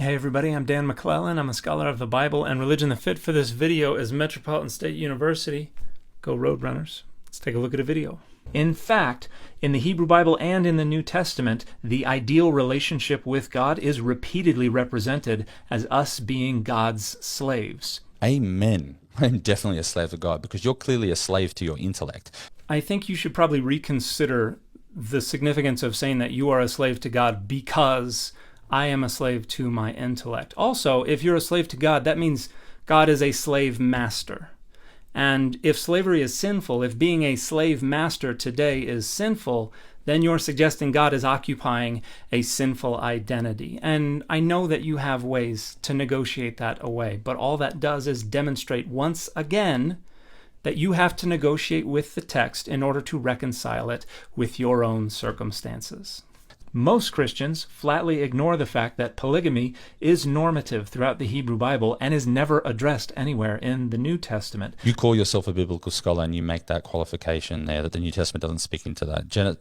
Hey everybody, I'm Dan McClellan. I'm a scholar of the Bible and religion. The fit for this video is Metropolitan State University. Go Roadrunners. Let's take a look at a video. In fact, in the Hebrew Bible and in the New Testament, the ideal relationship with God is repeatedly represented as us being God's slaves. Amen. I'm definitely a slave of God because you're clearly a slave to your intellect. I think you should probably reconsider the significance of saying that you are a slave to God because I am a slave to my intellect. Also, if you're a slave to God, that means God is a slave master. And if slavery is sinful, if being a slave master today is sinful, then you're suggesting God is occupying a sinful identity. And I know that you have ways to negotiate that away, but all that does is demonstrate once again that you have to negotiate with the text in order to reconcile it with your own circumstances. Most Christians flatly ignore the fact that polygamy is normative throughout the Hebrew Bible and is never addressed anywhere in the New Testament. You call yourself a biblical scholar and you make that qualification there that the New Testament doesn't speak into that.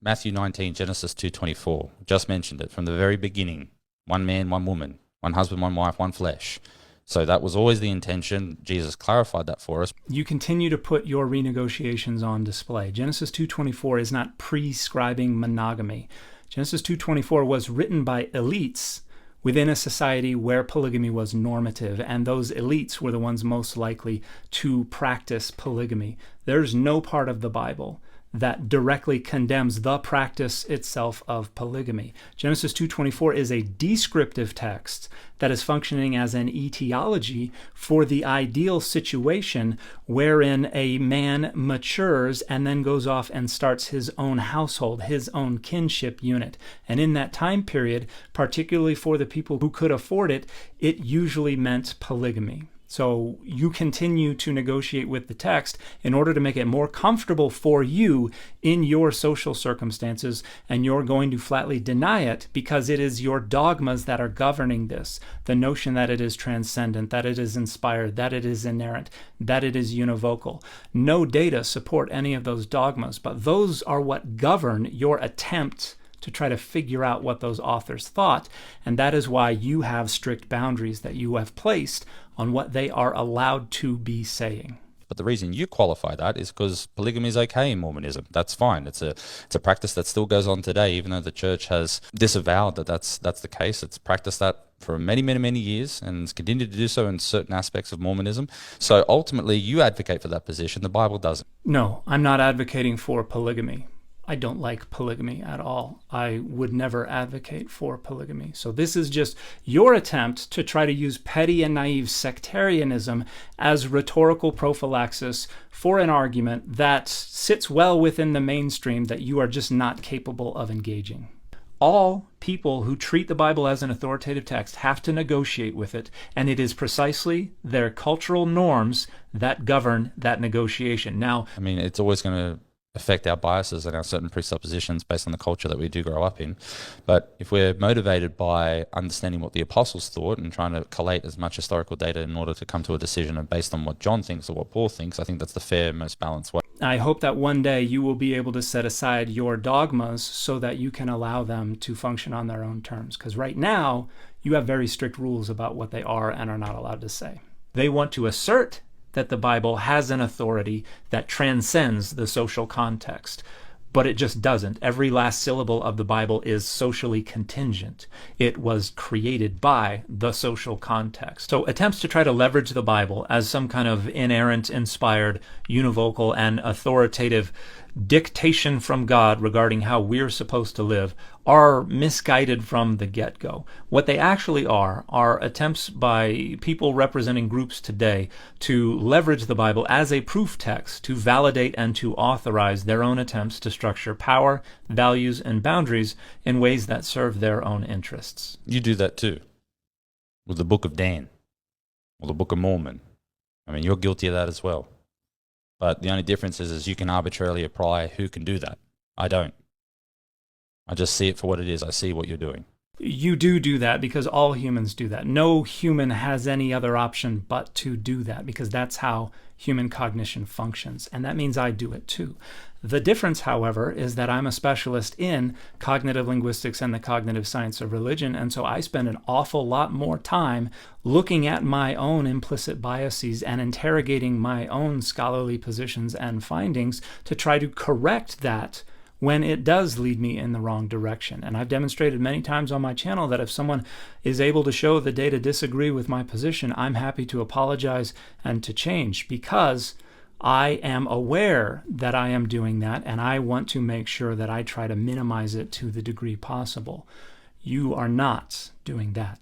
Matthew 19, Genesis 2:24, just mentioned it from the very beginning. One man, one woman, one husband, one wife, one flesh. So that was always the intention. Jesus clarified that for us. You continue to put your renegotiations on display. Genesis 2:24 is not prescribing monogamy. Genesis 2:24 was written by elites within a society where polygamy was normative, and those elites were the ones most likely to practice polygamy. There's no part of the Bible that directly condemns the practice itself of polygamy. Genesis 2:24 is a descriptive text that is functioning as an etiology for the ideal situation wherein a man matures and then goes off and starts his own household, his own kinship unit. And in that time period, particularly for the people who could afford it, it usually meant polygamy. So you continue to negotiate with the text in order to make it more comfortable for you in your social circumstances, and you're going to flatly deny it because it is your dogmas that are governing this. The notion that it is transcendent, that it is inspired, that it is inerrant, that it is univocal. No data support any of those dogmas, but those are what govern your attempt to try to figure out what those authors thought, and that is why you have strict boundaries that you have placed on what they are allowed to be saying. But the reason you qualify that is because polygamy is okay in Mormonism. That's fine. It's a practice that still goes on today, even though the church has disavowed that that's the case. It's practiced that for many, many, many years and it's continued to do so in certain aspects of Mormonism. So ultimately, you advocate for that position. The Bible doesn't. No, I'm not advocating for polygamy. I don't like polygamy at all. I would never advocate for polygamy. So this is just your attempt to try to use petty and naive sectarianism as rhetorical prophylaxis for an argument that sits well within the mainstream that you are just not capable of engaging. All people who treat the Bible as an authoritative text have to negotiate with it, and it is precisely their cultural norms that govern that negotiation. Now, I mean, it's always going to affect our biases and our certain presuppositions based on the culture that we do grow up in. But if we're motivated by understanding what the apostles thought and trying to collate as much historical data in order to come to a decision and based on what John thinks or what Paul thinks, I think that's the fair, most balanced way. I hope that one day you will be able to set aside your dogmas so that you can allow them to function on their own terms. Because right now, you have very strict rules about what they are and are not allowed to say. They want to assert that the Bible has an authority that transcends the social context, but it just doesn't. Every last syllable of the Bible is socially contingent. It was created by the social context. So attempts to try to leverage the Bible as some kind of inerrant, inspired, univocal, and authoritative dictation from God regarding how we're supposed to live are misguided from the get-go. What they actually are attempts by people representing groups today to leverage the Bible as a proof text to validate and to authorize their own attempts to structure power, values, and boundaries in ways that serve their own interests. You do that too with the Book of Dan or the Book of Mormon. I mean, you're guilty of that as well. But the only difference is you can arbitrarily apply who can do that. I don't. I just see it for what it is. I see what you're doing. You do that because all humans do that. No human has any other option but to do that, because that's how human cognition functions. And that means I do it too. The difference, however, is that I'm a specialist in cognitive linguistics and the cognitive science of religion. And so I spend an awful lot more time looking at my own implicit biases and interrogating my own scholarly positions and findings to try to correct that when it does lead me in the wrong direction. And I've demonstrated many times on my channel that if someone is able to show the data disagree with my position, I'm happy to apologize and to change, because I am aware that I am doing that, and I want to make sure that I try to minimize it to the degree possible. You are not doing that.